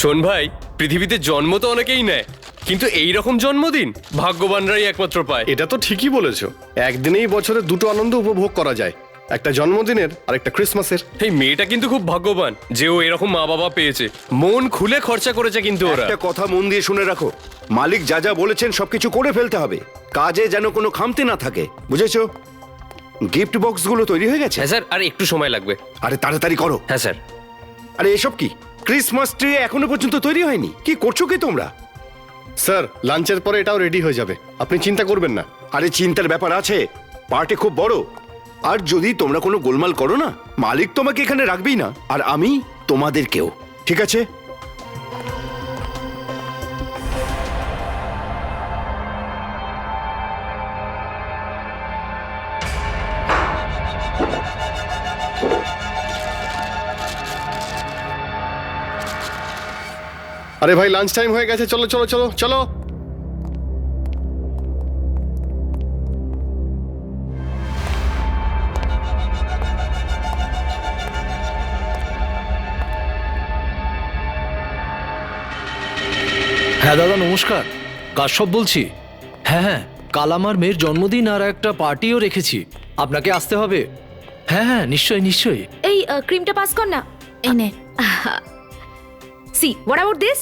শোন ভাই, পৃথিবীতে জন্ম তো অনেকেই নেয়, কিন্তু এই রকম জন্মদিন ভাগ্যবানরাই একমাত্র পায়। এটা তো ঠিকই বলেছো, একদিনেই বছরে দুটো আনন্দ উপভোগ করা যায়, একটা জন্মদিনের আর একটা ক্রিসমাসের। এই মেয়েটা কিন্তু খুব ভাগ্যবান যে ও এরকম মা বাবা পেয়েছে। মন খুলে খরচা করেছে কিন্তু ওরা। একটা কথা মন দিয়ে শুনে রাখো, মালিক যা যা বলেছেন সবকিছু করে ফেলতে হবে, কাজে যেন কোনো খামতি না থাকে, বুঝেছো? গিফট বক্সগুলো তৈরি হয়ে গেছে? হ্যাঁ স্যার, আর একটু সময় লাগবে। আরে তাড়াতাড়ি করো। হ্যাঁ স্যার। আরে এসব কি, ক্রিসমাস ট্রি এখনো পর্যন্ত তৈরি হয়নি? কি করছো কি তোমরা? স্যার, লাঞ্চের পরে এটাও রেডি হয়ে যাবে, আপনি চিন্তা করবেন না। আরে চিন্তার ব্যাপার আছে, পার্টি খুব বড়, আর যদি তোমরা কোনো গোলমাল করো না, মালিক তোমাকে এখানে রাখবেই না, আর আমি তোমাদেরকেও। ঠিক আছে? আরে ভাই, লাঞ্চ টাইম হয়ে গেছে, চলো চলো চলো চলো। হ্যাঁ দাদা, নমস্কার। কাশ্যপ বলছি। হ্যাঁ হ্যাঁ, কাল আমার মেয়ের জন্মদিন আর একটা পার্টিও রেখেছি, আপনাকে আসতে হবে। হ্যাঁ হ্যাঁ, নিশ্চয়ই নিশ্চয়ই। এই ক্রিমটা পাস কর না। এই নে। See what about this?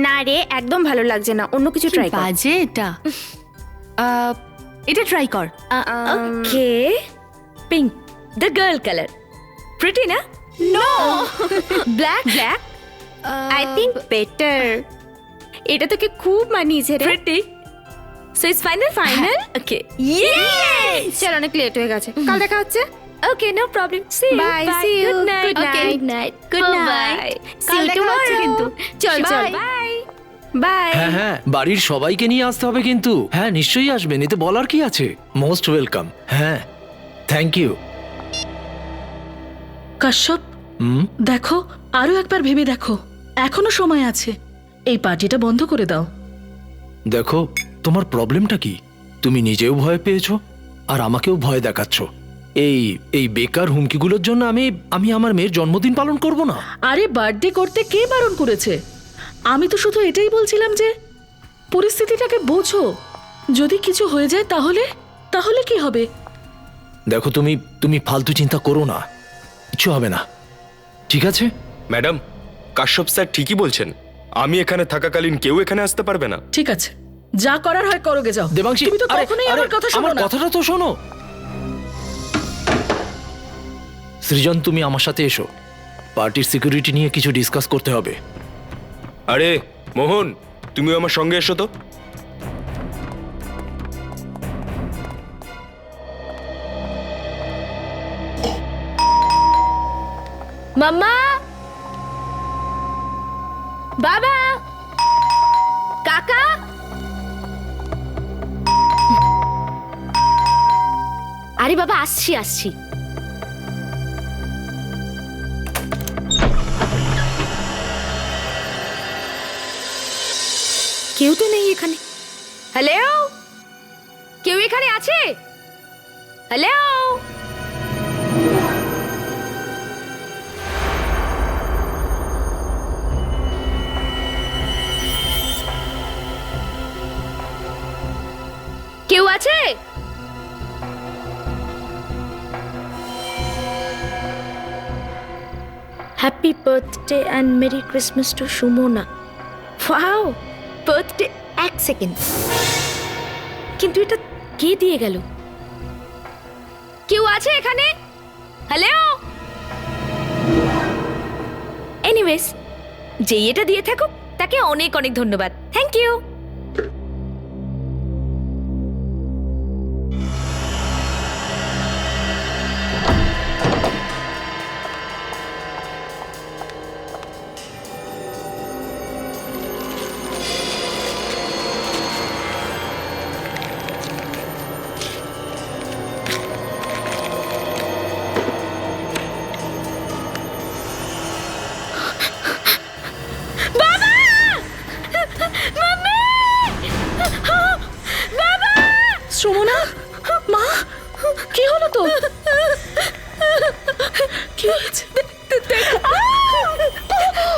না রে, একদম ভালো লাগছে না, অন্য কিছু ট্রাই কর। বাজে এটা। এটা ট্রাই কর। Okay, pink, the girl colour. Pretty না? No. Black black I think better. এটা তোকে খুব মানিয়েছে রে। প্রিটি। So it's final final. Okay, yeah. চল, অনেক লেট হয়ে গেছে, কাল দেখা হচ্ছে। Okay, no problem. See you. Bye. See you. Good night. Good night. Good night. See you tomorrow কিন্তু। চল চল, বাই বাই। হ্যাঁ হ্যাঁ, বাড়ির সবাইকে নিয়ে আসতে হবে কিন্তু। হ্যাঁ নিশ্চয়ই আসবেন, এতে বলার কি আছে। Most welcome. হ্যাঁ, থ্যাংক ইউ। কাশ্যপ, দেখো, আরো একবার ভেবে দেখো, এখনো সময় আছে, এই পার্টিটা বন্ধ করে দাও। দেখো, তোমার প্রবলেমটা কি? তুমি নিজেও ভয় পেয়েছো আর আমাকেও ভয় দেখাচ্ছ। এই এই বেকার হুমকিগুলোর জন্য আমি আমার মেয়ের জন্মদিন পালন করব না। আরে বার্থডে করতে কে বারণ করেছে? আমি তো শুধু এটাই বলছিলাম যে পরিস্থিতিটাকে বোঝো, যদি কিছু হয়ে যায় তাহলে তাহলে কি হবে? দেখো, তুমি ফালতু চিন্তা করো না, কিছু হবে না, ঠিক আছে? ম্যাডাম, কাশ্যপ স্যার ঠিকই বলছেন, আমি এখানে থাকাকালীন কেউ এখানে আসতে পারবে না। ঠিক আছে, যা করার হয় করো গে যাও। দেবাংশী, তুমি তো আরে, কখনোই আরে, আমার কথা শোনো আমার না। কথাটা তো শোনো। সৃজন, তুমি আমার সাথে এসো, পার্টির সিকিউরিটি নিয়ে কিছু ডিসকাস করতে হবে। আরে মোহন, তুমিও আমার সঙ্গে এসো তো। মাম্মা, বাবা, কাকা। আরে বাবা, আসছি আসছি। কেউ তো নেই এখানে। হ্যালো, কেউ এখানে আছে? হ্যালো। কেউ আছে? Happy birthday and merry Christmas two Sumana. Wow, birthday. এক সেকেন্ড, কিন্তু এটা কে দিয়ে গেল? কেউ আছে এখানে? হ্যালো। এনিওয়েজ, যেই এটা দিয়ে থাকুক তাকে অনেক অনেক ধন্যবাদ। Thank you. সুমনা, মা, কি হলো তো? কি হয়েছে?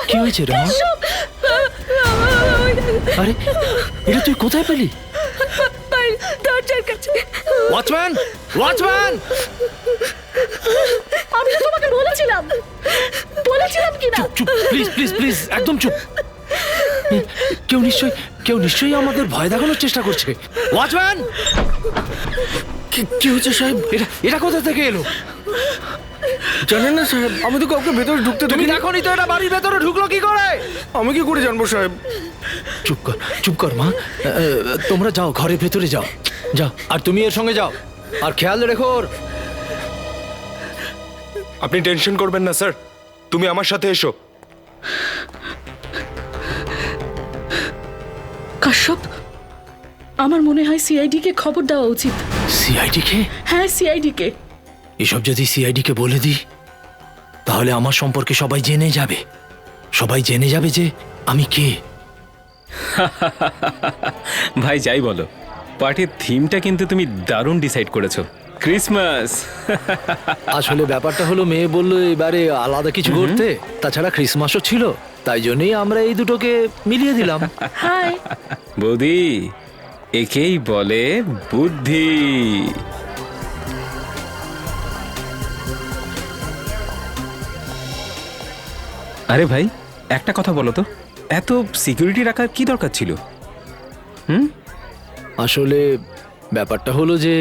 কি হয়েছে রে মা? আরে এটা তুই কোথায় পেলি? দরজার কাছে। Watchman, watchman! আমি তো তোমাকে বলেছিলাম কি না? চুপ, প্লিজ প্লিজ প্লিজ, একদম চুপ। কেউ নিশ্চয়ই আমাদের ভয় দেখানোর চেষ্টা করছে। ওয়াচম্যান! কি হচ্ছে সাহেব? এটা কোথা থেকে এলো? জানেন না সাহেব, আমি তো কাউকে ভেতরে ঢুকতে তুমি দেখোনি তো এটা বাড়ির ভেতরে ঢুকলো কি করে? আমি কি করে জানবো সাহেব? চুপ কর মা। তোমরা যাও, ঘরের ভেতরে যাও। যাও, আর তুমি এর সঙ্গে যাও, আর খেয়াল রেখো ওর। আপনি টেনশন করবেন না স্যার, তুমি আমার সাথে এসো। কাশ্যপ, আমার মনে হয় সিআইডি কে খবর দেওয়া উচিত। সিআইডি কে? হ্যাঁ, সিআইডি কে। এসব যদি সিআইডি কে বলে দিই, তাহলে আমার সম্পর্কে সবাই জেনে যাবে যে আমি কে। ভাই যাই বলো, পার্টির থিমটা কিন্তু তুমি দারুণ ডিসাইড করেছো, ক্রিসমাস। আসলে ব্যাপারটা হলো, মেয়ে বললো এবারে আলাদা কিছু করতে, তাছাড়া ক্রিসমাসও ছিল, তাই জন্যই আমরা এই দুটোকে মিলিয়ে দিলাম। হাই। বৌদি, একেই বলে বুদ্ধি। আরে ভাই, একটা কথা বলো তো, এত সিকিউরিটি রাখার কি দরকার ছিল? আসলে ব্যাপারটা হলো যে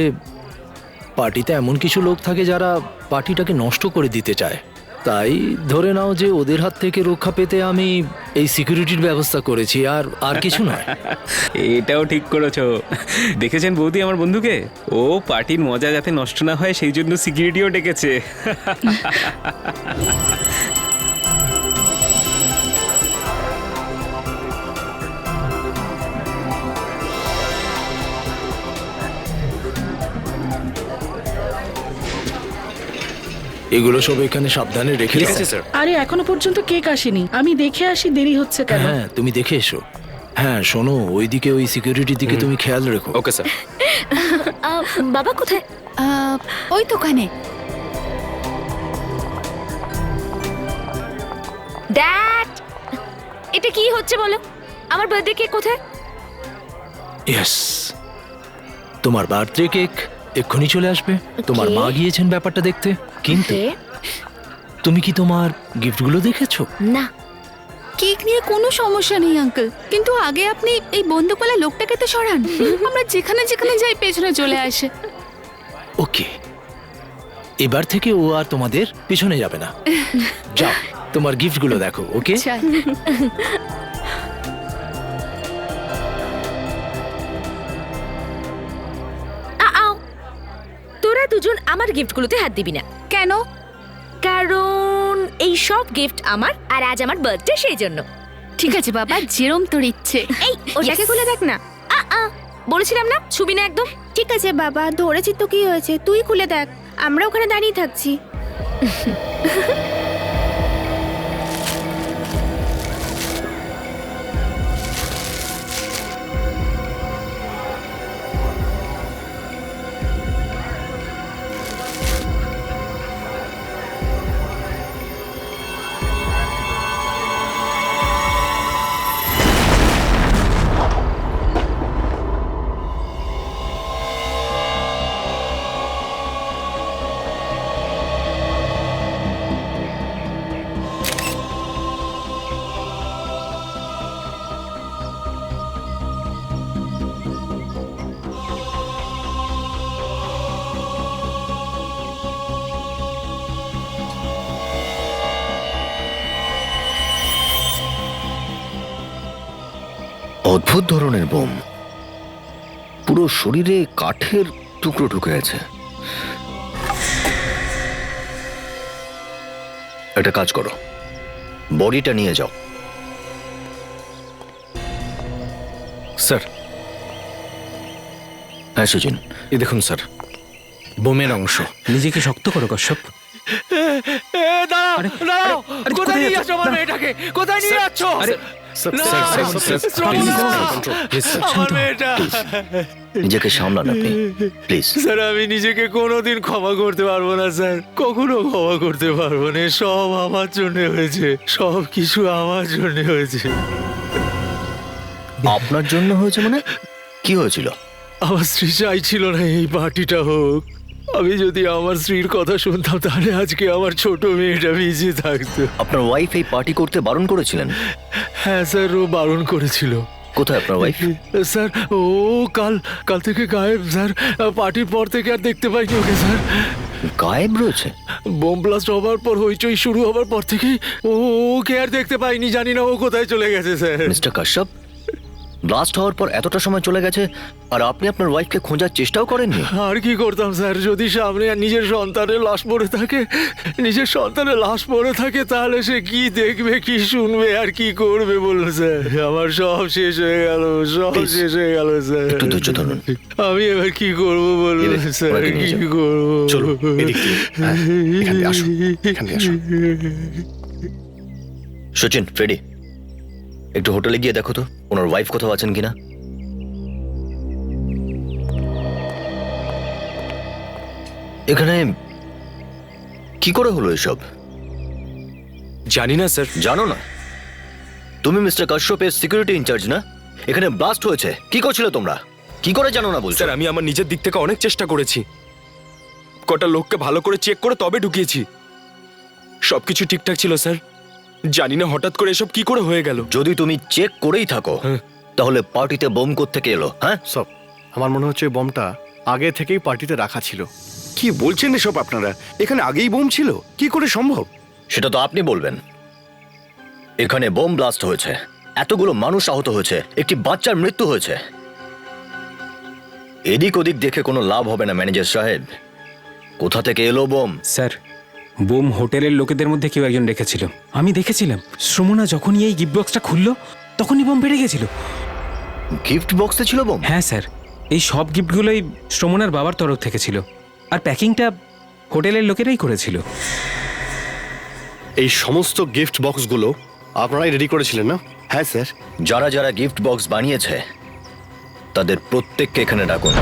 পার্টিতে এমন কিছু লোক থাকে যারা পার্টিটাকে নষ্ট করে দিতে চায়, তাই ধরে নাও যে ওদের হাত থেকে রক্ষা পেতে আমি এই সিকিউরিটির ব্যবস্থা করেছি, আর কিছু নয়। এটাও ঠিক করেছো। দেখেছেন বৌদি আমার বন্ধুকে, ও পার্টির মজা যাতে নষ্ট না হয় সেই জন্য সিকিউরিটিও ডেকেছে। এগুলো সব এখানে সাবধানে রেখে ঠিক দাও। আছে স্যার। আরে এখনো পর্যন্ত কেক আসেনি, আমি দেখে আসি দেরি হচ্ছে কেন। হ্যাঁ, তুমি দেখে এসো। হ্যাঁ শোনো, ওইদিকে ওই সিকিউরিটির দিকে তুমি খেয়াল রেখো। Okay sir. বাবা কোথায়? ওই দোকানে। ড্যাড, এটা কি হচ্ছে বলো? আমার বার্থডে কেক কোথায়? ইয়েস, তোমার বার্থডে কেক এক্ষুনি চলে আসবে। তোমার মা গিয়েছেন ব্যাপারটা দেখতে, কিন্তু Okay. তুমি কি তোমার গিফটগুলো দেখেছো? না। কেক নিয়ে কোনো সমস্যা নেই আঙ্কেল, কিন্তু আগে আপনি এই বন্দুকওয়ালা লোকটাকে তো সরান। আমরা যেখানে যাই পেছনে চলে আসে। ওকে, এবার থেকে ও আর তোমাদের পিছনে যাবে না। যাও, তোমার গিফটগুলো দেখো। ওকে, চল। আও, তোরা দুজন আমার গিফটগুলোতে হাত দিবি না। কেন? কারণ এই সব গিফট আমার, আর আজ আমার বার্থডে, সেই জন্য। ঠিক আছে বাবা, যেরম তোর ইচ্ছে। এই ওটাকে খুলে দেখ না। বলেছিলাম না, ছবি না একদম। ঠিক আছে বাবা, ধরেছি তো, কি হয়েছে, তুই খুলে দেখ, আমরা ওখানে দাঁড়িয়ে থাকছি। অদ্ভুত ধরনের বোম, পুরো শরীরে কাঠের টুকরো ঢুকে আছে। একটা কাজ করো, বডিটা নিয়ে যাও। স্যার, হ্যাঁ সুজিন, এই দেখুন স্যার, বোমের অংশ। নিজেকে শক্ত করো কশ্যপ। কোথায় নিয়ে যাচ্ছ আমার মেয়েটাকে? কোথায় নিয়ে যাচ্ছ? আমার মেয়েটা। নিজেকে সামলান আপনি, প্লিজ। স্যার, আমি নিজেকে কোনোদিন ক্ষমা করতে পারবো না স্যার, কখনো ক্ষমা করতে পারবো না। সব আমার জন্য হয়েছে, সব কিছু আমার জন্য হয়েছে। আপনার জন্য হয়েছে মানে? কি হয়েছিল? আমার স্ত্রী চাইছিল না এই পার্টিটা হোক। আমি যদি আমার স্ত্রীর কথা শুনতাম তাহলে আজকে আমার ছোট মেয়েটা ভিজে থাকতো। আপনার ওয়াইফ এই পার্টি করতে বারণ করেছিলেন? হ্যাঁ স্যার, ও বারণ করেছিল। কোথায় আপনার ওয়াইফ? স্যার ও কাল কাল থেকে গায়েব স্যার। পার্টির পর থেকে আর দেখতে পাইনি ওকে স্যার। গায়েব রয়েছে? বোম ব্লাস্ট হবার পর, হইচই শুরু হবার পর থেকেই ওকে আর দেখতে পাইনি। জানি না ও কোথায় চলে গেছে স্যার। মিস্টার কাশ্যপ, ব্লাস্ট হওয়ার পর এতটা সময় চলে গেছে আর আপনি আপনার ওয়াইফকে খোঁজার চেষ্টাও করেননি? আর কি করতাম স্যার, যদি সামনে নিজের সন্তানের লাশ পড়ে থাকে তাহলে সে কি দেখবে, কি শুনবে আর কি করবে বলুন স্যার। আমার সব শেষ হয়ে গেল, স্যার। একটু ধৈর্য ধরুন। আমি এবার কি করবো বলুন স্যার, ওনাকে নিয়ে কি যাও। করবো? চলো এদিক দিয়ে। হ্যাঁ, এখান দিয়ে আসো, এখান দিয়ে আসো। সচিন, ফ্রেডি, একটু হোটেলে গিয়ে দেখো তো ওনার ওয়াইফ কোথাও আছেন কিনা। এখানে কি করে হলো এসব? জানি না স্যার। জানো না? তুমি মিস্টার কাশ্যপের সিকিউরিটি ইনচার্জ না? এখানে ব্লাস্ট হয়েছে, কি করছিলে তোমরা? কি করে জানো না বলছো? স্যার আমি আমার নিজের দিক থেকে অনেক চেষ্টা করেছি, কটা লোককে ভালো করে চেক করে তবে ঢুকিয়েছি। সবকিছু ঠিকঠাক ছিল স্যার। জানি না হঠাৎ করে এসব কি করে হয়ে গেল। যদি তুমি চেক করেই থাকো তাহলে পার্টিতে বোম কোত্থেকে এলো? হ্যাঁ, সব আমার মনে হচ্ছে বমটা আগে থেকেই পার্টিতে রাখা ছিল। কি বলছেন এসব আপনারা? এখানে আগেই বোম ছিল, কি করে সম্ভব? সেটা তো আপনি বলবেন। এখানে বোম ব্লাস্ট হয়েছে, এতগুলো মানুষ আহত হয়েছে, একটি বাচ্চার মৃত্যু হয়েছে। এদিক ওদিক দেখে কোনো লাভ হবে না ম্যানেজার সাহেব। কোথা থেকে এলো বোম? স্যার, বোম হোটেলের লোকেদের মধ্যে কেউ একজন রেখেছিল। আমি দেখেছিলাম শ্রমণা যখনই এই গিফট বক্সটা খুললো তখনই বোম বেড়ে গেছিল। গিফট বক্সে ছিল বোম? হ্যাঁ স্যার, এই সব গিফটগুলোই শ্রমণার বাবার তরফ থেকে ছিল, আর প্যাকিংটা হোটেলের লোকেরাই করেছিল। এই সমস্ত গিফট বক্সগুলো আপনারাই রেডি করেছিলেন না? হ্যাঁ স্যার। যারা যারা গিফট বক্স বানিয়েছে তাদের প্রত্যেককে এখানে ডাকুন।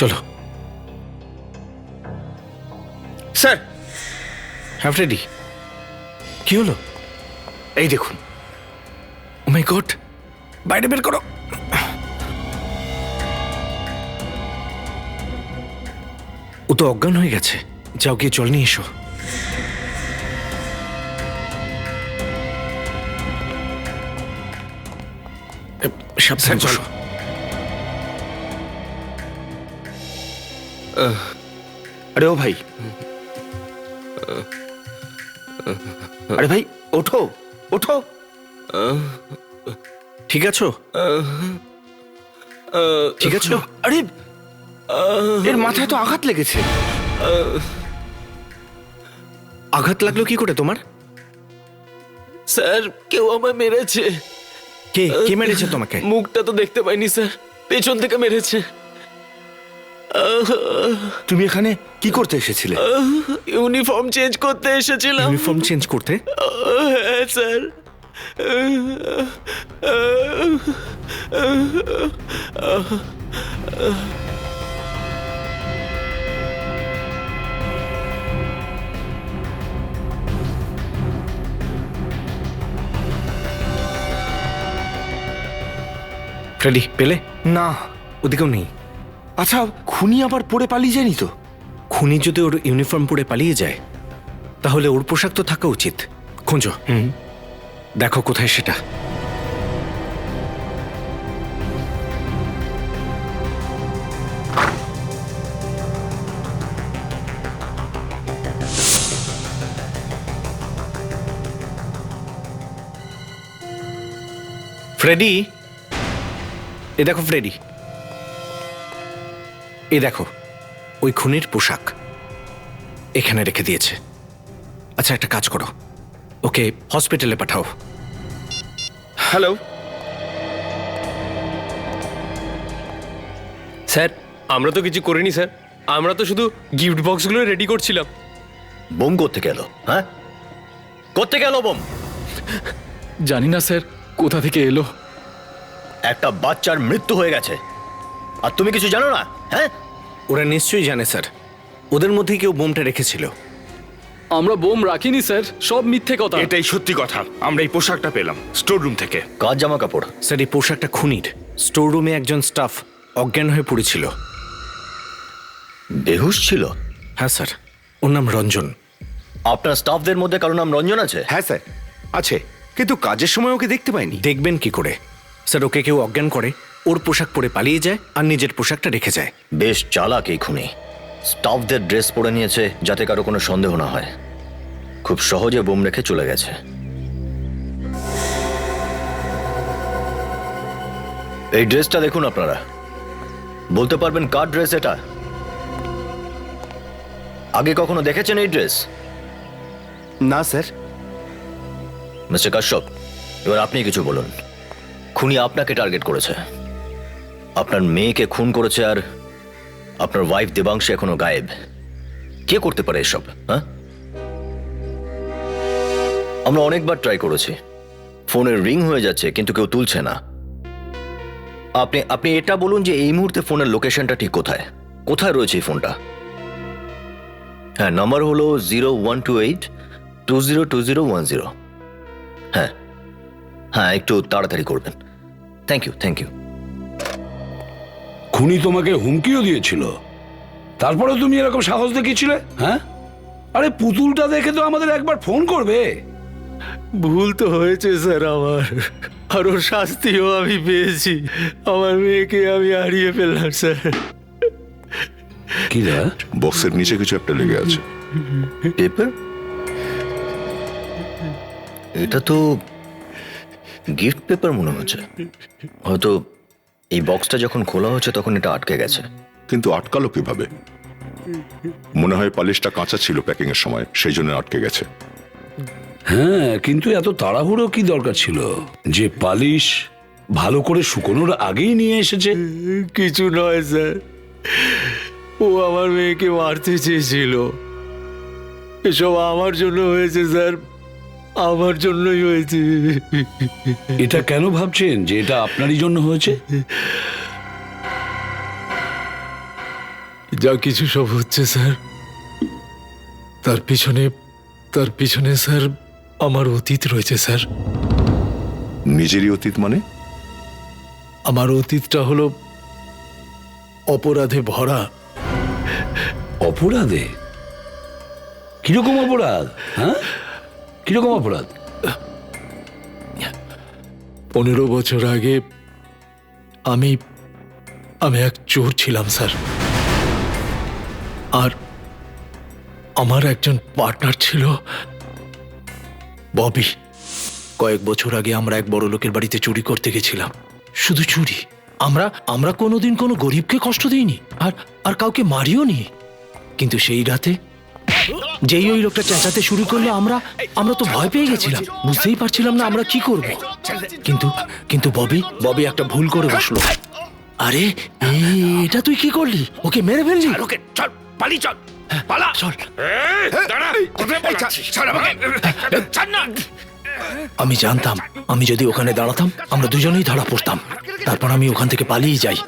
চলো স্যার। হ্যাঁ ফ্রেডি, কি হলো? এই দেখুন। ও মাই গড, বাইরে বের করো। ও তো অজ্ঞান হয়ে গেছে। যাও গিয়ে জল নিয়ে এসো। সাবধানে চলো। আরে ও ভাই, আরে ভাই ওঠো ওঠো। ঠিক আছো? ঠিক আছো? আরে এর মাথায় তো আঘাত লেগেছে। আঘাত লাগলো কি করে তোমার? স্যার, কেউ আমায় মেরেছে। কে কে মেরেছে তোমাকে? মুখটা তো দেখতে পাইনি স্যার, পেছন থেকে মেরেছে। তুমি এখানে কি করতে এসেছিলে? ইউনিফর্ম চেঞ্জ করতে এসেছিলাম। ইউনিফর্ম চেঞ্জ করতে? হ্যাঁ স্যার। ফ্রেডি পেলে? না, ওদিকেও নেই। আচ্ছা, খুনি আবার পড়ে পালিয়ে যায়নি তো? খুনি যদি ওর ইউনিফর্ম পরে পালিয়ে যায় তাহলে ওর পোশাক তো থাকা উচিত। খোঁজো। দেখো কোথায় সেটা। ফ্রেডি, এ দেখো ফ্রেডি, এ দেখো ওই খুনির পোশাক এখানে রেখে দিয়েছে। আচ্ছা একটা কাজ করো, ওকে হসপিটালে পাঠাও। হ্যালো স্যার, আমরা তো কিছু করিনি স্যার, আমরা তো শুধু গিফট বক্সগুলো রেডি করছিলাম। বোম কোত্থেকে এলো? হ্যাঁ, কোত্থেকে এলো বোম? জানি না স্যার কোথা থেকে এলো। একটা বাচ্চার মৃত্যু হয়ে গেছে আর তুমি কিছু জানো না? হ্যাঁ, ওরা নিশ্চয়ই জানে স্যার, ওদের মধ্যে কেউ বোমটা রেখেছিল। আমরা বোম রাখিনি স্যার, সব মিথ্যে কথা। এটাই সত্যি কথা। আমরা এই পোশাকটা পেলাম স্টোর রুম থেকে। কার জামা কাপড়? স্যার এই পোশাকটা খুনির। স্টোর রুমে একজন স্টাফ অজ্ঞান হয়ে পড়েছিল। বেহুশ ছিল? হ্যাঁ স্যার, ওর নাম রঞ্জন। আপনার স্টাফদের মধ্যে কারো নাম রঞ্জন আছে? হ্যাঁ স্যার আছে, কিন্তু কাজের সময় ওকে দেখতে পাইনি। দেখবেন কি করে স্যার? ওকে কেউ অজ্ঞান করে, ওর পোশাক পরে পালিয়ে যায় আর নিজের পোশাকটা রেখে যায়। বেশ চালাক এই খুনি। স্টাফদের ড্রেস পরে নিয়েছে যাতে কারো কোনো সন্দেহ না হয়। খুব সহজে বোম রেখে চলে গেছে। এই ড্রেসটা দেখুন আপনারা, বলতে পারবেন কার ড্রেস এটা? আগে কখনো দেখেছেন এই ড্রেস? না স্যার। মিস্টার কাশ্যপ, এবার আপনি কিছু বলুন। খুনি আপনাকে টার্গেট করেছে, আপনার মেয়েকে খুন করেছে, আর আপনার ওয়াইফ দেবাংশী এখনো গায়েব। কে করতে পারে এসব? হ্যাঁ, আমরা অনেকবার ট্রাই করেছি, ফোনের রিং হয়ে যাচ্ছে কিন্তু কেউ তুলছে না। আপনি আপনি এটা বলুন যে এই মুহূর্তে ফোনের লোকেশনটা ঠিক কোথায়? কোথায় রয়েছে এই ফোনটা? হ্যাঁ, নাম্বার হলো 0128202010। হ্যাঁ হ্যাঁ, একটু তাড়াতাড়ি করবেন। Thank you, thank you. খুনি তোমাকে হুমকিও দিয়েছিল, তারপরে তুমি এরকম সাহস দেখিয়েছিলে? হ্যাঁ, আরে পুতুলটা দেখে তো আমাদের একবার ফোন করবে। ভুল তো হয়েছে স্যার আমার, আর ওর শাস্তিও আমি পেয়েছি। আমার মেয়েকে আমি হারিয়ে ফেললাম স্যার। কি রে? বক্সের নিচে কিছু একটা লেগে আছে। পেপার? এটা তো গিফট পেপার মনে হচ্ছে। হয়তো এই বক্সটা যখন খোলা হচ্ছে তখন এটা আটকে গেছে। কিন্তু আটকালো কিভাবে? মনে হয় পালিশটা কাঁচা ছিল প্যাকিং এর সময়, সেই জন্য আটকে গেছে। হ্যাঁ, কিন্তু এত তাড়াহুড়ো কি দরকার ছিল? যে পালিশ ভালো করে শুকোনোর আগেই নিয়ে এসেছে। কিছু নয় স্যার, ও আমার মেয়েকে মারতে চেয়েছিল। এসব আমার জন্য হয়েছে স্যার, আমার জন্যই হয়েছে। এটা কেন ভাবছেন যে এটা আপনারই জন্য হয়েছে? যা কিছু সব হচ্ছে স্যার, তার পিছনে স্যার আমার অতীত রয়েছে স্যার। নিজেরই অতীত মানে? আমার অতীতটা হলো অপরাধে ভরা। অপরাধে? কিরকম অপরাধ? হ্যাঁ, কিরকম অপরাধ? 15 বছর আগে আমি এক চোর ছিলাম স্যার, আর আমার একজন পার্টনার ছিল ববি। কয়েক বছর আগে আমরা এক বড় লোকের বাড়িতে চুরি করতে গেছিলাম। শুধু চুরি, আমরা কোনোদিন কোনো গরিবকে কষ্ট দিইনি, আর কাউকে মারিও নি। কিন্তু সেই রাতে যেই ওই লোকটা চেঁচাতে শুরু করলো, আমরা তো ভয় পেয়ে গেছিলাম, বুঝতেই পারছিলাম না আমরা কি করব। কিন্তু ববি একটা ভুল করে বসলো। আরে এটা তুই কি করলি? ওকে মেরে ফেললি? চল পালি, চল পালা, চল। আমি জানতাম আমি যদি ওখানে দাঁড়াতাম আমরা দুজনেই ধরা পড়তাম। তারপর আমি ওখান থেকে পালিয়ে যাই।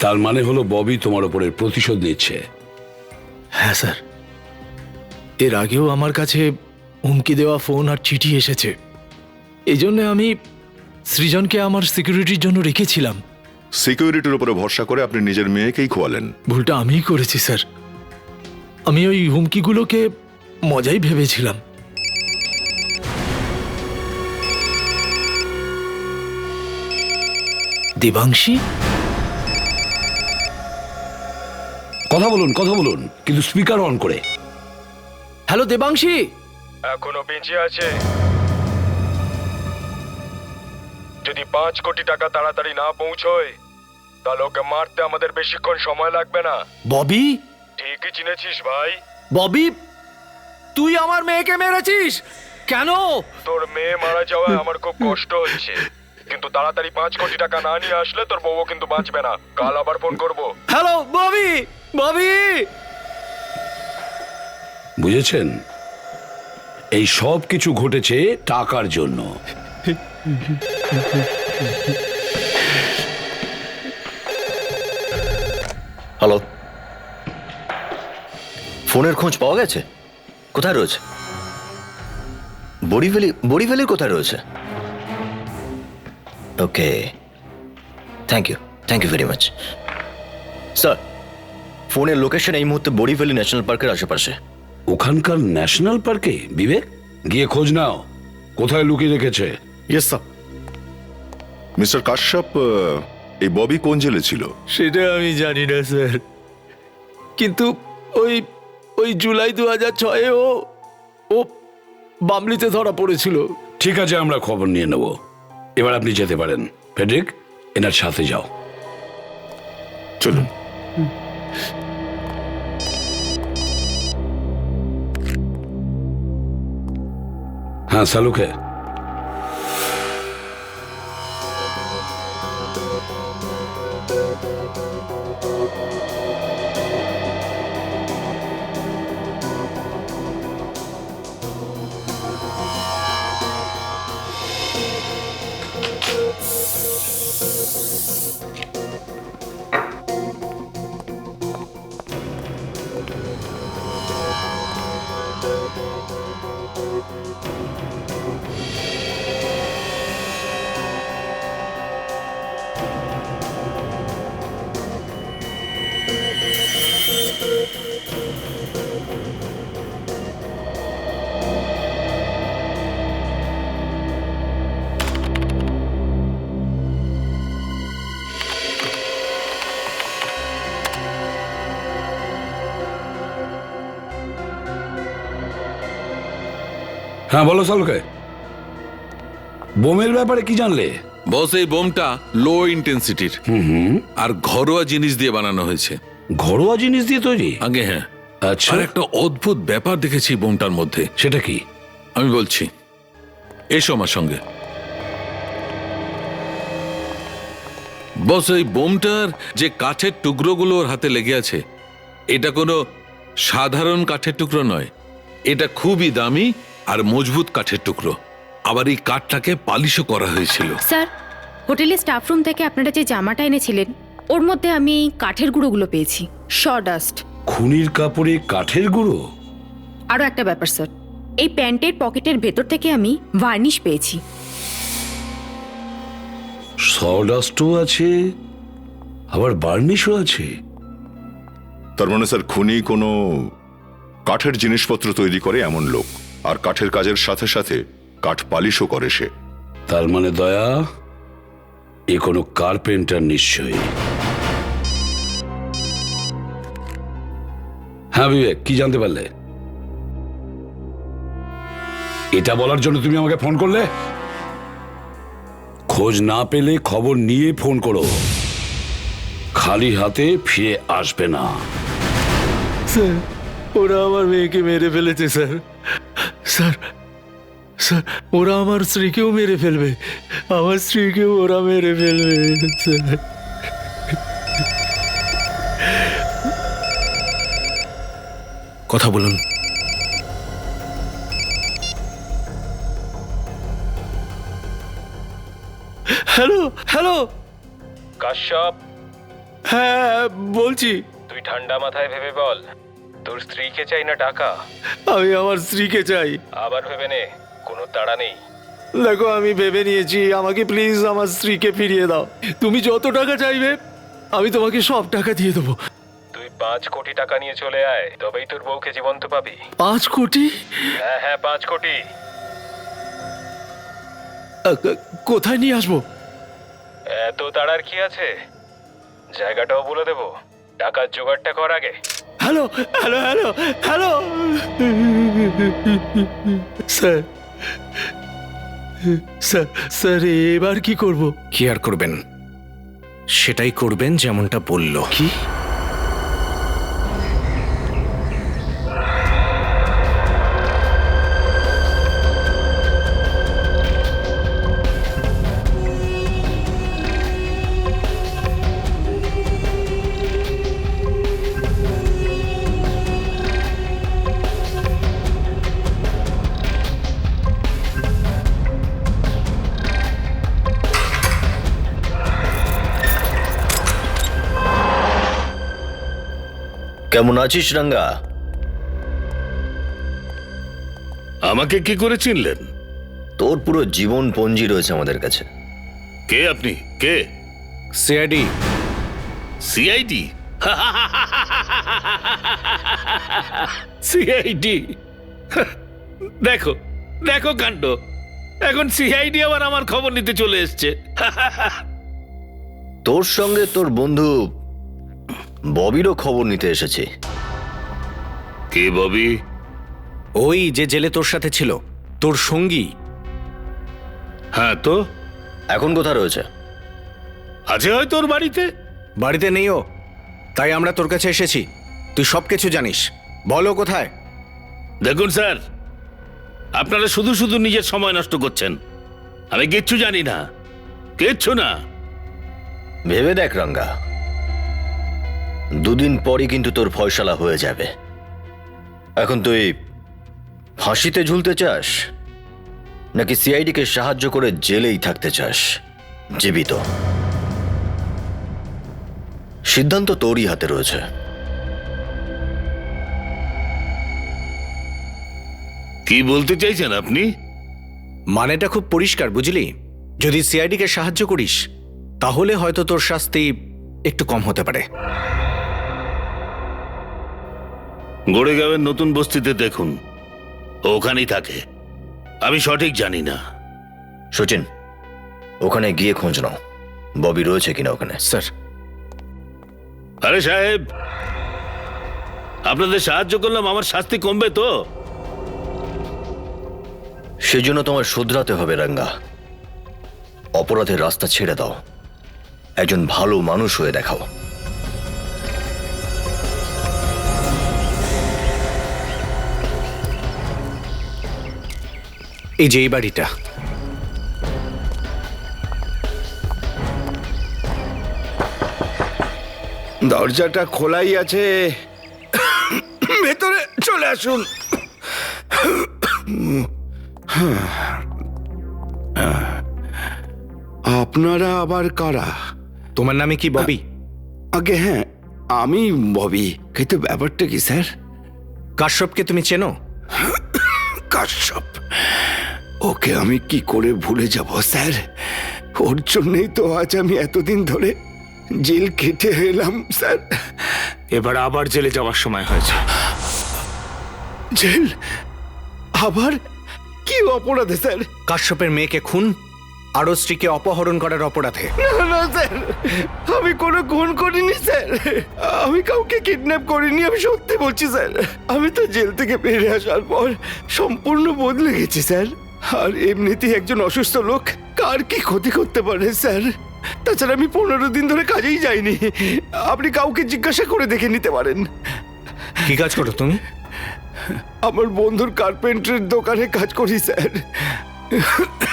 তার মানে হলো ববি তোমার উপরে প্রতিশোধ নিচ্ছে। হ্যাঁ স্যার, এর আগেও আমার কাছে হুমকি দেওয়া ফোন আর চিঠি এসেছে। এই জন্য আমি সৃজনকে আমার সিকিউরিটির জন্য রেখেছিলাম। সিকিউরিটির উপরে ভরসা করে আপনি নিজের মেয়েকেই খোয়ালেন। ভুলটা আমিই করেছি স্যার। আমি ওই হুমকিগুলোকে মজাই ভেবেছিলাম। দেবাংশী? কথা বলুন, কিন্তু স্পিকার অন করে। হ্যালো দেবাংশী। এখনো বেঁচে আছে। যদি 5 কোটি টাকা তাড়াতাড়ি না পৌঁছয় তাহলে ওকে মারতে আমাদের বেশিক্ষণ সময় লাগবে না। ববি? ঠিকই চিনেছিস ভাই। ববি, তুই আমার মেয়েকে মেরেছিস কেন? তোর মেয়ে মারা যাওয়ায় আমার খুব কষ্ট হচ্ছে, কিন্তু তাড়াতাড়ি 5 কোটি টাকা না নিয়ে আসলে তোর বউও কিন্তু বাঁচবে না। কাল আবার ফোন করব। হ্যালো ববি। ববি, বুঝেছেন? এই সব কিছু ঘটেছে টাকার জন্য। হ্যালো, ফোনের খোঁজ পাওয়া গেছে? কোথায় রয়েছে? বড়িভ্যালির কোথায় রয়েছে? Okay, thank you very much sir. ফোনের লোকেশন এই মুহূর্তে বড়িভ্যালি ন্যাশনাল পার্কের আশেপাশে। ওখানকার ন্যাশনাল পার্কে? বিবেক, গিয়ে খোঁজ নাও কোথায় লুকিয়ে রেখেছে। Yes sir. মিস্টার কাশ্যপ, এই ববি কোন জেলে ছিল? সেটা আমি জানি না স্যার, কিন্তু ওই জুলাই 2006-এ ও বামলিতে ধরা পড়েছিল। ঠিক আছে, আমরা খবর নিয়ে নেব। এবার আপনি যেতে পারেন। ফেডরিক, এনার সাথে যাও। চলুন। হ্যাঁ সালুকে, হ্যাঁ বলো সালুকে, বোমের ব্যাপারে কি জানলে? বস, এই বোমটা লো ইন্টেন্সিটির আর ঘরোয়া জিনিস দিয়ে বানানো হয়েছে। ঘরোয়া জিনিস দিয়ে তৈরি? আগে হ্যাঁ। আচ্ছা, আর একটা অদ্ভুত ব্যাপার দেখেছি বোমটার মধ্যে। সেটা কি? আমি বলছি, এসো আমার সঙ্গে। বস, এই বোমটার যে কাঠের টুকরোগুলো ওর হাতে লেগে আছে, এটা কোনো সাধারণ কাঠের টুকরো নয়, এটা খুবই দামি আর মজবুত কাঠের টুকরো। আবার এই কাঠটাকে পালিশও করা হয়েছিল। স্যার, হোটেলের স্টাফ রুম থেকে আপনারা যে জামাটা এনেছিলেন ওর মধ্যে আমি এই কাঠের গুঁড়োগুলো পেয়েছি, সডাস্ট। খুনির কাপড়ে কাঠের গুঁড়ো? আরও একটা ব্যাপার স্যার, এই প্যান্টের পকেটের ভেতর থেকে আমি ভার্নিশ পেয়েছি। সডাস্টও আছে, আবার বার্নিশও আছে। তার মানে স্যার, খুনি কোনো কাঠের জিনিসপত্র তৈরি করে এমন লোক, আর কাঠের কাজের সাথে সাথে কাঠ পালিশও করে সে। তার মানে দয়া, এ কোনো কার্পেন্টার নিশ্চয়ই। হ্যাঁ বিবেক, কি জানতে পারলে? এটা বলার জন্য তুমি আমাকে ফোন করলে? খোঁজ না পেলে খবর নিয়ে ফোন করো, খালি হাতে ফিরে আসবে না। স্যার, ওরা আমার মেয়েকে মেরে ফেলেছে স্যার। স্যার স্যার, ওরা আমার স্ত্রীকেও মেরে ফেলবে, আমার স্ত্রীকেও ওরা মেরে ফেলবে স্যার। কথা বলুন। হ্যালো হ্যালো কাশ্যপ, হ্যাঁ বলছি। তুই ঠান্ডা মাথায় ভেবে বল, তোর স্ত্রীকে চাই না টাকা? আমি আমার স্ত্রীকে চাই। আবার ভেবে নে, কোনো তাড়া নেই। দেখো, আমি ভেবে নিয়েছি, আমাকে প্লিজ আমার স্ত্রীকে ফিরিয়ে দাও। তুমি যত টাকা চাইবে আমি তোমাকে সব টাকা দিয়ে দেবো। তুই 5 কোটি টাকা নিয়ে চলে আয়, তবেই তোর বউকে জীবন্ত পাবি। 5 কোটি? হ্যাঁ হ্যাঁ, 5 কোটি। কোথায় নিয়ে আসবো? এত তাড়ার কি আছে, জায়গাটাও বলে দেবো, টাকার জোগাড়টা কর আগে। Hello hello hello hello sir, sir sir, এবার কি করব? কি আর করবেন, সেটাই করবেন যেমনটা বলল। কি? কেমন আছিস রাঙ্গা? আমাকে কি করে চিনলেন? তোর পুরো জীবন পঞ্জি রয়েছে আমাদের কাছে। কে আপনি? কে? সিআইডি। সিআইডি? সিআইডি? দেখো দেখো কাণ্ড, এখন সিআইডি আবার আমার খবর নিতে চলে এসছে। তোর সঙ্গে তোর বন্ধু ববিরও খবর নিতে এসেছি। কে ববি? ওই যে জেলে তোর সাথে ছিল, তোর সঙ্গী। হ্যাঁ তো এখন কোথায় রয়েছে? আছে হয়তো তোর বাড়িতে। বাড়িতে নেই ও, তাই আমরা তোর কাছে এসেছি। তুই সবকিছু জানিস, বলো কোথায়। দেখুন স্যার, আপনারা শুধু শুধু নিজের সময় নষ্ট করছেন। আমি কিচ্ছু জানি না, কিচ্ছু না। ভেবে দেখ রাঙ্গা, দুদিন পরই কিন্তু তোর ফয়সালা হয়ে যাবে। এখন তুই ফাঁসিতে ঝুলতে চাস নাকি সিআইডিকে সাহায্য করে জেলেই থাকতে চাস জীবিত? সিদ্ধান্ত তোরই হাতে রয়েছে। কি বলতে চাইছেন আপনি? মানেটা খুব পরিষ্কার, বুঝলি? যদি সিআইডিকে সাহায্য করিস তাহলে হয়তো তোর শাস্তি একটু কম হতে পারে। গোড়েগাঁওয়ের নতুন বস্তিতে দেখুন, ও ওখানেই থাকে। আমি সঠিক জানি না। সচিন, ওখানে গিয়ে খোঁজ নাও ববি রয়েছে কিনা ওখানে। স্যার। আরে সাহেব, আপনাদের সাহায্য করলাম, আমার শাস্তি কমবে তো? সেজন্য তোমার শুধরাতে হবে রাঙ্গা। অপরাধের রাস্তা ছেড়ে দাও, একজন ভালো মানুষ হয়ে দেখাও। এই যে এই বাড়িটা, দরজাটা খোলাই আছে, ভেতরে চলে আসুন। আপনারা আবার কারা? তোমার নামে কি ববি? আগে হ্যাঁ, আমি ববি। কিন্তু ব্যাপারটা কি স্যার? কাশ্যপকে তুমি চেনো? কাশ্যপ? ওকে আমি কি করে ভুলে যাব স্যার? ওর জন্যই তো আজ আমি এতদিন ধরে জেল কেটে এলাম স্যার। এবার আবার জেলে যাওয়ার সময় হয়েছে। জেল? আবার? কি অপরাধে স্যার? কাশ্যপের মেয়েকে খুন আর ওর স্ত্রীকে অপহরণ করার অপরাধে। না না স্যার, আমি কোনো খুন করিনি স্যার। আমি কাউকে কিডন্যাপ করিনি, আমি সত্যি বলছি স্যার। আমি তো জেল থেকে বেরিয়ে আসার পর সম্পূর্ণ বদলে গেছি স্যার। আর এমনিতেই একজন অসুস্থ লোক কার কি ক্ষতি করতে পারে স্যার? তাছাড়া আমি 15 দিন ধরে কাজেই যাইনি। আপনি কাউকে জিজ্ঞাসা করে দেখে নিতে পারেন। কি কাজ করো তুমি? আমার বন্ধুর কার্পেন্টারের দোকানে কাজ করি স্যার।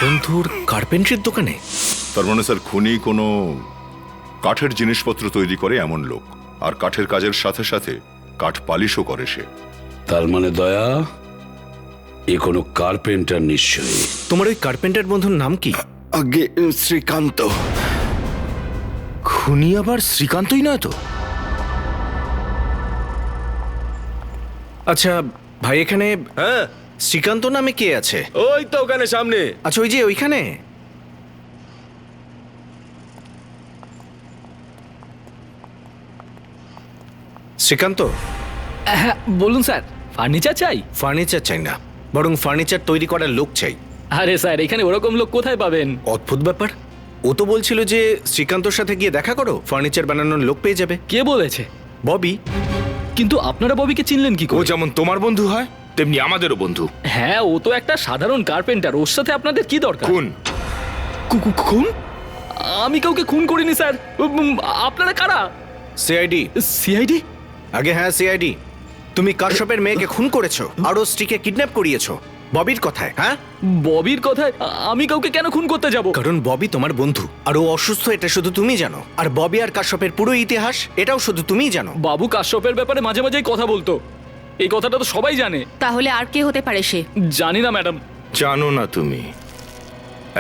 বন্ধুর কার্পেন্টারির দোকানে? তার মানে স্যার খুনি কোনো কাঠের জিনিসপত্র তৈরি করে এমন লোক, আর কাঠের কাজের সাথে সাথে কাঠ পালিশও করে সে। তার মানে দয়া, এ কোনো কার্পেন্টার নিশ্চয়ই। তোমার ওই কার্পেন্টার বন্ধুর নাম কি? আগে শ্রীকান্ত। খুনি আবার শ্রীকান্তই নয় তো? আচ্ছা ভাই, এখানে হ্যাঁ, শ্রীকান্ত নামে কে আছে? ওই তো ওখানে সামনে। আচ্ছা, ওই যে ওইখানে। শ্রীকান্ত? হ্যাঁ বলুন স্যার, ফার্নিচার চাই? ফার্নিচার চাই না, বরং ফার্নিচার তৈরি করার লোক চাই। আরে স্যার, এখানে ওরকম লোক কোথায় পাবেন? অদ্ভুত ব্যাপার। ও তো বলছিল যে শ্রীকান্তর সাথে গিয়ে দেখা করো, ফার্নিচার বানানোর লোক পেয়ে যাবে। কে বলেছে? ববি। কিন্তু আপনারা ববিকে চিনলেন কি ও করে? যেমন তোমার বন্ধু হয় তেমনি আমাদেরও বন্ধু। হ্যাঁ, ও তো একটা সাধারণ কার্পেন্টার, ওর সাথে আপনাদের কি দরকার? খুন? খুন? আমি কাউকে খুন করিনি স্যার। আপনারা কারা? সিআইডি। সিআইডি? আগে হ্যাঁ, সিআইডি। তুমি কাশ্যপের মেয়েকে খুন করেছো আর ওর স্ত্রীকে কিডন্যাপ করিয়েছো। ববির কথায়? হ্যাঁ, ববির কথায় আমি কাউকে কেন খুন করতে যাব? কারণ ববি তোমার বন্ধু আর ও অসুস্থ, এটা শুধু তুমি জানো। আর ববি আর কাশ্যপের পুরো ইতিহাস এটাও শুধু তুমিই জানো। বাবু কাশ্যপের ব্যাপারে মাঝে মাঝেই কথা বলতো, এই কথাটা তো সবাই জানে। তাহলে আর কে হতে পারে সে? জানি না ম্যাডাম। জানো না তুমি?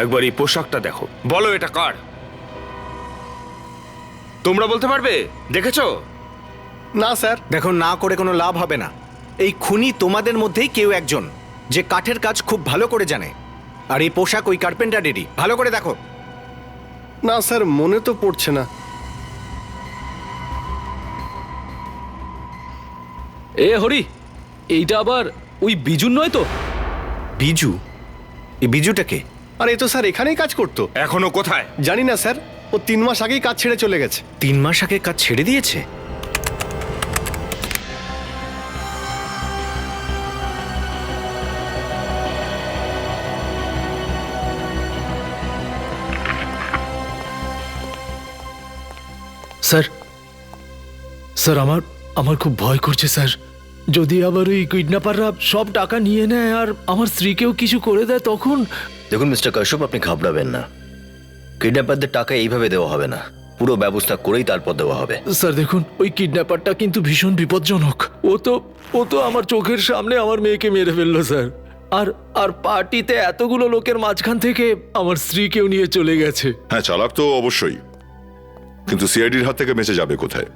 একবার এই পোশাকটা দেখো, বলো এটা কার? তোমরা বলতে পারবে? দেখেছো? না স্যার। দেখো, না করে কোনো লাভ হবে না। এই খুনি তোমাদের মধ্যেই কেউ একজন, যে কাঠের কাজ খুব ভালো করে জানে। আর এই পোশাক ওই কার্পেন্টারেরই। ভালো করে দেখো। না স্যার, মনে তো পড়ছে না। এ হরি, এইটা আবার ওই বিজুর নয় তো? বিজু? এই বিজুটাকে? আর এই তো স্যার এখানেই কাজ করতো। এখনো কোথায় জানি না স্যার, ও 3 মাস আগেই কাজ ছেড়ে চলে গেছে। 3 মাস আগে কাজ ছেড়ে দিয়েছে? স্যার, স্যার আমার আমার খুব ভয় করছে স্যার। যদি আবার ওই কিডন্যাপাররা সব টাকা নিয়ে নেয় আর আমার স্ত্রীকেও কিছু করে দেয় তখন। দেখুন মিস্টার কাশ্যপ, আপনি ঘাবড়াবেন না। কিডন্যাপারদের টাকা এইভাবে দেওয়া হবে না, পুরো ব্যবস্থা করেই তারপর দেওয়া হবে। স্যার দেখুন, ওই কিডন্যাপারটা কিন্তু ভীষণ বিপজ্জনক। ও তো আমার চোখের সামনে আমার মেয়েকে মেরে ফেললো স্যার। আর আর পার্টিতে এতগুলো লোকের মাঝখান থেকে আমার স্ত্রীকেও নিয়ে চলে গেছে। হ্যাঁ, চালাক তো অবশ্যই, কিন্তু সিআইডির হাত থেকে বেঁচে যাবে কোথায়?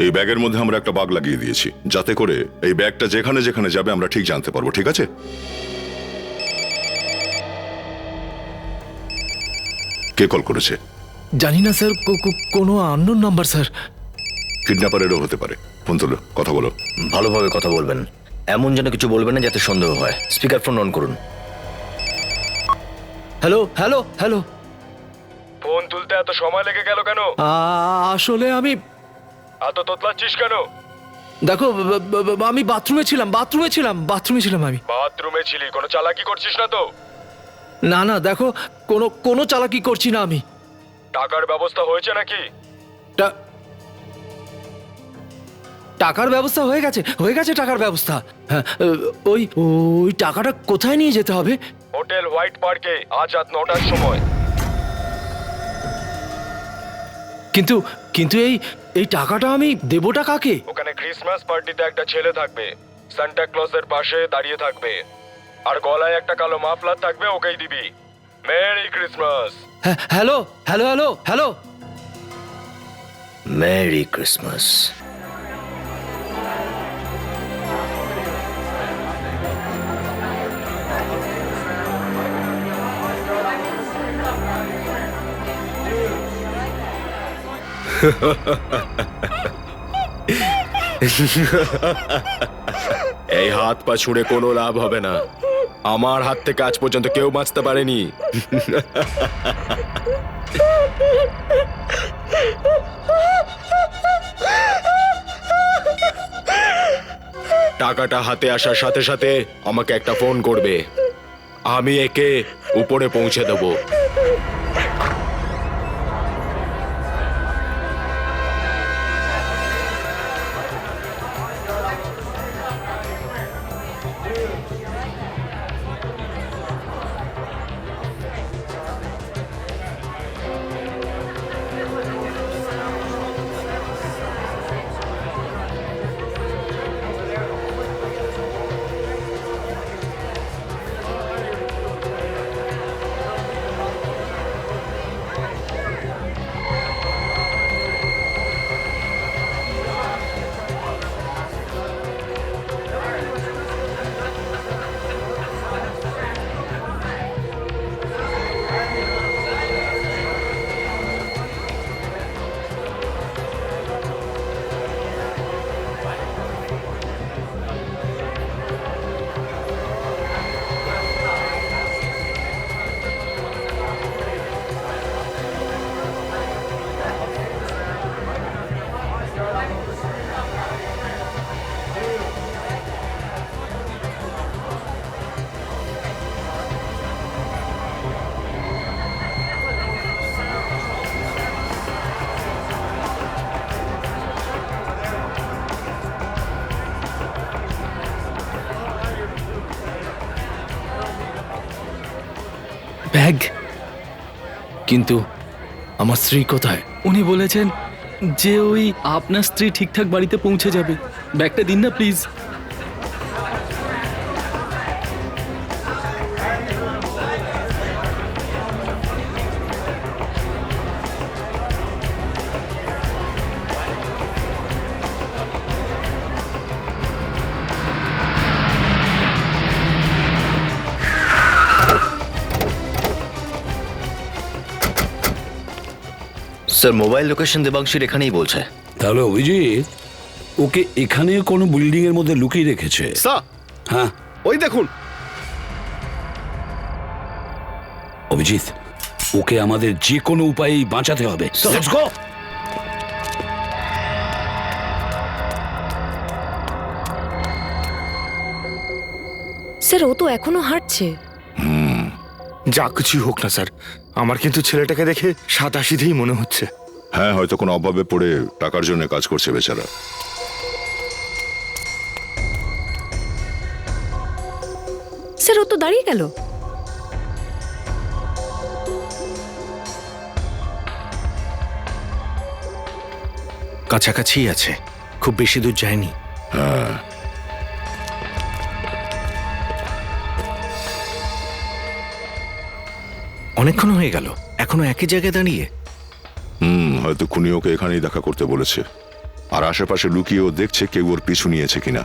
এই ব্যাগের মধ্যে আমরা একটা বাগ লাগিয়ে দিয়েছি, যাতে করে এই ব্যাগটা যেখানে যেখানে যাবে আমরা ঠিক জানতে পারবো। ঠিক আছে? কে কল করেছে? জানি না স্যার, কোনো আননোন নাম্বার স্যার। কিডন্যাপারেরও হতে পারে। ফোন তুলো, কথা বলো। ভালোভাবে কথা বলবেন, এমন যেন কিছু বলবেন না যাতে সন্দেহ হয়। স্পিকার ফোন অন করুন। Hello hello hello. ফোন তুলতে এত সময় লেগে গেল কেন? আসলে আমি এত তোতলাচ্ছিস কেন? দেখো, আমি বাথরুমে ছিলাম আমি। বাথরুমে ছিলি? কোনো চালাকি করছিস না তো? না দেখো, কোনো চালাকি করছি না আমি। টাকার ব্যবস্থা হয়েছে নাকি? টাকার ব্যবস্থা হয়ে গেছে টাকার ব্যবস্থা। হ্যাঁ, ওই টাকাটা কোথায় নিয়ে যেতে হবে? হোটেল হোয়াইট পার্কে আজ রাত 9টার সময়। কিন্তু এই টাকাটা আমি দেবটা কাকে? ওখানে ক্রিসমাস পার্টিতে একটা ছেলে থাকবে, সান্টা ক্লজের পাশে দাঁড়িয়ে থাকবে, আর গলায় একটা কালো মাফলার থাকবে, ওকেই দিবি। Merry Christmas. Hello hello hello hello. Merry Christmas. এই হাত পা ছুঁড়ে কোনো লাভ হবে না। আমার হাত থেকে আজ পর্যন্ত কেউ বাঁচতে পারেনি। টাকাটা হাতে আসার সাথে সাথে আমাকে একটা ফোন করবে, আমি একে উপরে পৌঁছে দেবো। ব্যাগ, কিন্তু আমার স্ত্রী কোথায়? উনি বলেছেন যে ওই আপনার স্ত্রী ঠিকঠাক বাড়িতে পৌঁছে যাবে। ব্যাগটা দিন না প্লিজ। স্যার মোবাইল লোকেশন দেবাংশীর এখানেই বলছে। তাহলে অভিজিৎ ওকে এখানে কোনো বিল্ডিং এর মধ্যে লুকিয়ে রেখেছে। স্যার, হ্যাঁ ওই দেখুন। অভিজিৎ, ওকে আমাদের যে কোনো উপায়েই বাঁচাতে হবে। Let's go! স্যার ও তো এখনো হাঁটছে। যা কিছুই হোক না স্যার, আমার কিন্তু ছেলেটাকে দেখে সাদাসিধেই মনে হচ্ছে। হ্যাঁ, হয়তো কোনো অভাবে পড়ে টাকার জন্য কাজ করছে বেচারা। স্যার ও তো দাঁড়িয়ে গেল। কাছাকাছি আছে, খুব বেশি দূর যায়নি। হ্যাঁ, অনেকক্ষণ হয়ে গেল, এখনো একই জায়গায় দাঁড়িয়ে। হয়তো খুনি ওকে এখানেই দেখা করতে বলেছে, আর আশেপাশে লুকিয়েও দেখছে কেউ ওর পিছু নিয়েছে কিনা।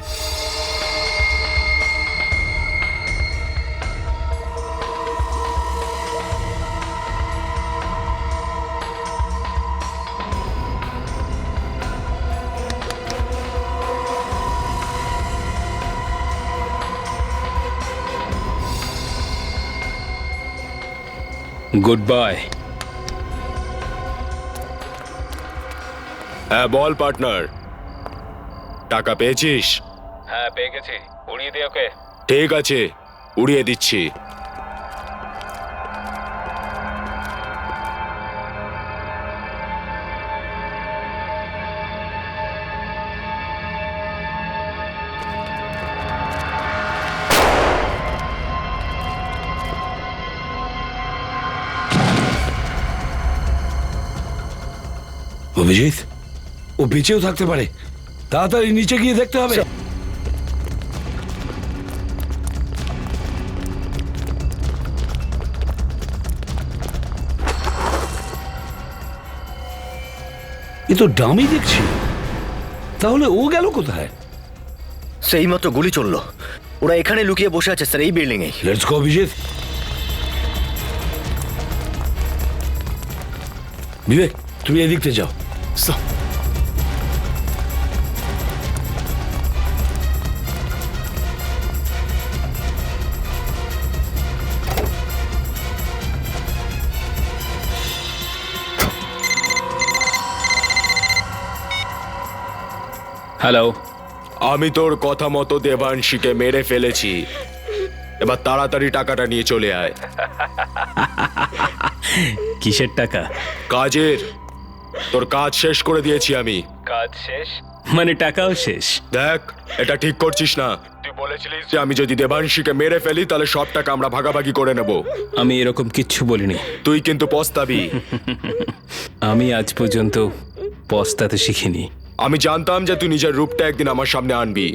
Good bye. হ্যাঁ বল পার্টনার, টাকা পেয়েছিস? হ্যাঁ পেয়ে গেছি, উড়িয়ে দে ওকে। ঠিক আছে, উড়িয়ে দিচ্ছি। অভিজিৎ, ও বেঁচেও থাকতে পারে, তাড়াতাড়ি নিচে গিয়ে দেখতে হবে। এ তো ডামি দেখছি, তাহলে ও গেল কোথায়? সেই মাত্র গুলি চললো, ওরা এখানে লুকিয়ে বসে আছে স্যার, এই বিল্ডিং এ। Let's go Abhijit. বিবেক, তুমি এদিক থেকে যাও। হ্যালো। আমি তোর কথা মতো দেবাংশীকে মেরে ফেলেছি, এবার তাড়াতাড়ি টাকাটা নিয়ে চলে আয়। কিসের টাকা? কাজের, তোর কাজ শেষ করে দিয়েছি আমি। কাজ শেষ মানে টাকাও শেষ? দেখ, এটা ঠিক করছিস না। তুই বলেছিলিস যে আমি যদি দেবাংশীকে মেরে ফেলি তাহলে সব টাকা আমরা ভাগাভাগি করে নেব। আমি এরকম কিচ্ছু বলিনি। তুই কিন্তু পস্তাবি। আমি আজ পর্যন্ত পস্তাতে শিখিনি। আমি জানতাম যে তুই নিজের রূপটা একদিন আমার সামনে আনবি,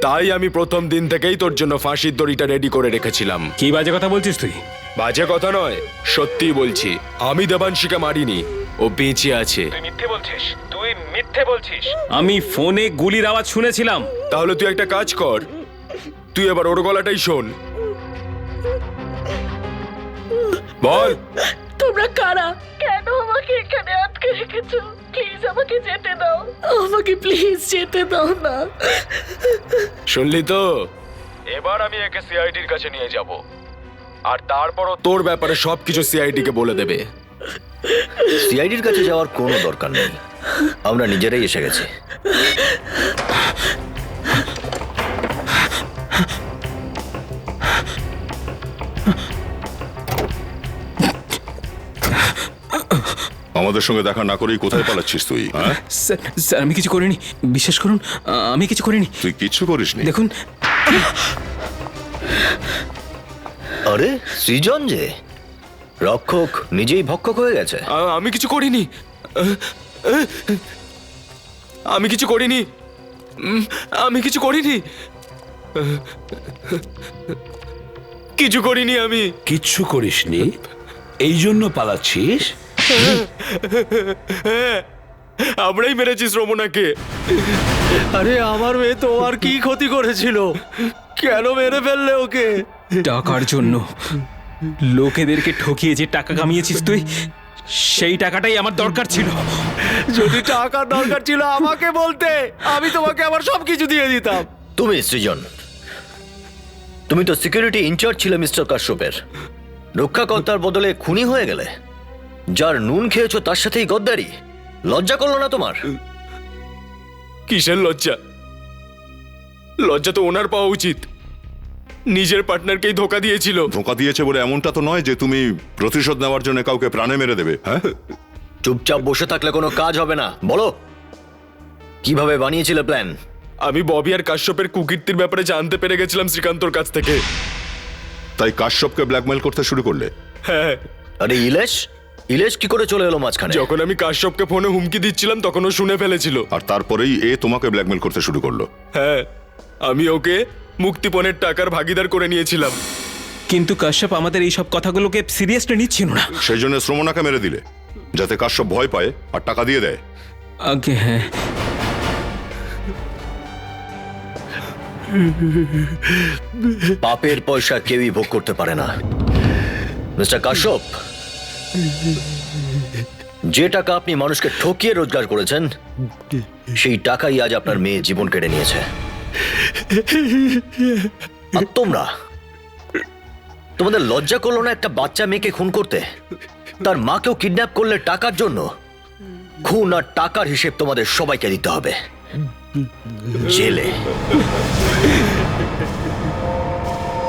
তাই আমি প্রথম দিন থেকেই তোর জন্য ফাঁসির দড়িটা রেডি করে রেখেছিলাম। কি বাজে কথা বলছিস তুই? বাজে কথা নয়, সত্যিই বলছি। আমি দেবাংশীকে মারিনি, ও বেঁচে আছে। তুই মিথ্যে বলছিস, তুই মিথ্যে বলছিস। আমি ফোনে গুলির আওয়াজ শুনেছিলাম। তাহলে তুই একটা কাজ কর, তুই এবার ওর গলাটাই শোন। বল, তোমরা কারা? কেন আমাকে এখানে আটকে রেখেছো? প্লিজ আমাকে যেতে দাও, আমাকে প্লিজ যেতে দাও না। শুনলি তো? এবার আমি একে সিআইডির কাছে নিয়ে যাব, আর তারপরও তোর ব্যাপারে সবকিছু সিআইডি কে বলে দেবে। সিআইডির কাছে যাওয়ার কোনো দরকার নেই, আমরা নিজেরাই এসে গেছি। আমাদের সঙ্গে দেখা না করেই কোথায় পালাচ্ছিস তুই? হ্যাঁ স্যার, আমি কিছু করিনি, বিশ্বাস করুন, আমি কিছু করিনি। তুই কিচ্ছু করিসনি? দেখুন। আরে সৃজন যে রক্ষক নিজেই ভক্ষক হয়ে গেছে। আমি কিছু করিনি, আমি কিছু করিনি, আমি কিছু করিনি, কিছু করিনি। আমি কিচ্ছু করিসনি, এই জন্য পালাচ্ছিস? আমরাই মেরেছি শ্রমণাকে। আরে আমার মেয়ে তো আর কি ক্ষতি করেছিল? কেন মেরে ফেললে ওকে? টাকার জন্য লোকেদেরকে ঠকিয়ে যে টাকা কামিয়েছিস তুই, সেই টাকাটাই আমার দরকার ছিল। যদি টাকা দরকার ছিল আমাকে বলতে, আমি তোমাকে আবার সবকিছু দিয়ে দিতাম। তুমি সৃজন, তুমি তো সিকিউরিটি ইনচার্জ ছিলে মিস্টার কাশ্যপের। রক্ষাকর্তার বদলে খুনি হয়ে গেলে। যার নুন খেয়েছো তার সাথেই গদ্দারি। লজ্জা করলো না তোমার? কিসের লজ্জা? লজ্জা তো ওনার পাওয়া উচিত। নিজের পার্টনারকেই ধোকা দিয়েছিল। ধোকা দিয়েছে বলে এমনটা তো নয় যে তুমি প্রতিশোধ নেওয়ার জন্য কাউকে প্রাণে মেরে দেবে। হ্যাঁ, চুপচাপ বসে থাকলে কোনো কাজ হবে না। বলো কিভাবে বানিয়েছিলে প্ল্যান? আমি ববি আর কাশ্যপের কুকীর্তির ব্যাপারে জানতে পেরে গেছিলাম শ্রীকান্তর কাছ থেকে। তাই কাশ্যপকে ব্ল্যাকমেল করতে শুরু করলে? হ্যাঁ। আরে ইলেশ, ইলেশ কি করে চলে এলো মাঝখানে? যখন আমি কাশ্যপকে ফোনে হুমকি দিচ্ছিলাম তখন ও শুনে ফেলেছিল। আর তারপরেই এ তোমাকে ব্ল্যাকমেল করতে শুরু করলো? হ্যাঁ, আমি ওকে মুক্তিপণের টাকার ভাগিদার করে নিয়েছিলাম। কিন্তু কাশ্যপ আমাদের এই সব কথাগুলোকে সিরিয়াসলি নিচ্ছিল না। সেই জন্য শ্রমণাকে মেরে দিলে যাতে কাশ্যপ ভয় পায় আর টাকা দিয়ে দেয়। আগে হ্যাঁ। পাপের পয়সা কেউই ভোগ করতে পারে না মিস্টার কাশ্যপ। যে টাকা আপনি মানুষকে ঠকিয়ে রোজগার করেছেন সেই টাকাই আজ আপনার মেয়ে জীবন কেড়ে নিয়েছে। আর তোমরা, তোমাদের লজ্জা করলো না একটা বাচ্চা মেয়েকে খুন করতে? তার মাকেও কিডন্যাপ করলে টাকার জন্য? খুন আর টাকার হিসেব তোমাদের সবাইকে দিতে হবে জেলে।